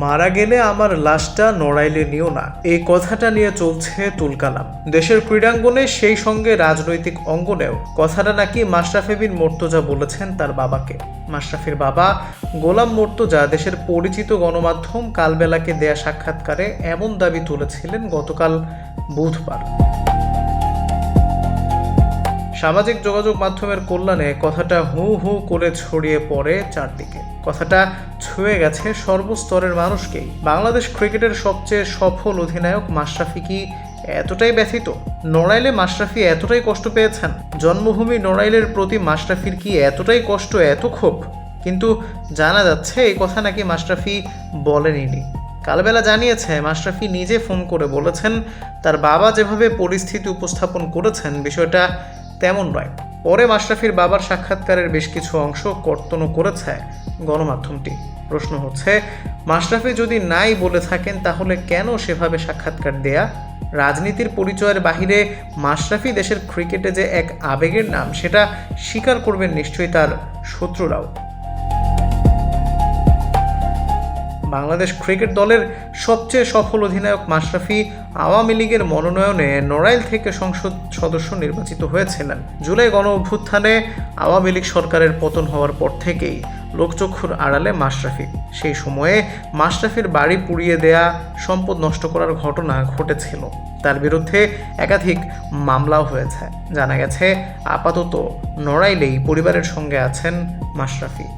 মারা গেলে আমার লাশটা নড়াইলে নিও না, এই কথাটা নিয়ে চলছে তুলকালাম দেশের ক্রীড়াঙ্গনে, সেই সঙ্গে রাজনৈতিক অঙ্গনেও। কথাটা নাকি মাশরাফি বিন মুর্তজা বলেছেন তার বাবাকে। মাশরাফির বাবা গোলাম মুর্তজা দেশের পরিচিত গণমাধ্যম কালবেলাকে দেয়া সাক্ষাৎকারে এমন দাবি তুলেছিলেন গতকাল বুধবার। সামাজিক যোগাযোগ মাধ্যমের কল্যাণে কথাটা হু হু করে ছড়িয়ে পড়ে চারদিকে। কথাটা ছুঁয়ে গেছে সর্বস্তরের মানুষকেই। বাংলাদেশ ক্রিকেটের সবচেয়ে সফল অধিনায়ক মাশরাফি কি এতটাই ব্যথিত? নড়াইলে মাশরাফি এতটাই কষ্ট পেয়েছেন? জন্মভূমি নড়াইলের প্রতি মাশরাফির কি এতটাই কষ্ট, এত ক্ষোভ? কিন্তু জানা যাচ্ছে এই কথা নাকি মাশরাফি বলেননি। কালবেলা জানিয়েছে মাশরাফি নিজে ফোন করে বলেছেন তার বাবা যেভাবে পরিস্থিতি উপস্থাপন করেছেন বিষয়টা তেমন নয়। পরে মাশরাফির বাবার সাক্ষাৎকারের বেশ কিছু অংশ কর্তনও করেছে গণমাধ্যমটি। প্রশ্ন হচ্ছে, মাশরাফি যদি নাই বলে থাকেন তাহলে কেন সেভাবে সাক্ষাৎকার দেয়া? রাজনীতির পরিচয়ের বাহিরে মাশরাফি দেশের ক্রিকেটে যে এক আবেগের নাম, সেটা স্বীকার করবেন নিশ্চয়ই তার শত্রুরাও। বাংলাদেশ ক্রিকেট দলের সবচেয়ে সফল অধিনায়ক মাশরাফি আওয়ামী লীগের মনোনয়নে নড়াইল থেকে সংসদ সদস্য নির্বাচিত হয়েছিলেন। জুলাই গণ অভ্যুত্থানে আওয়ামী লীগ সরকারের পতন হওয়ার পর থেকেই লোকচক্ষুর আড়ালে মাশরাফি। সেই সময়ে মাশরাফির বাড়ি পুড়িয়ে দেয়া, সম্পদ নষ্ট করার ঘটনা ঘটেছিল। তার বিরুদ্ধে একাধিক মামলাও হয়েছে। জানা গেছে আপাতত নড়াইলেই পরিবারের সঙ্গে আছেন মাশরাফি।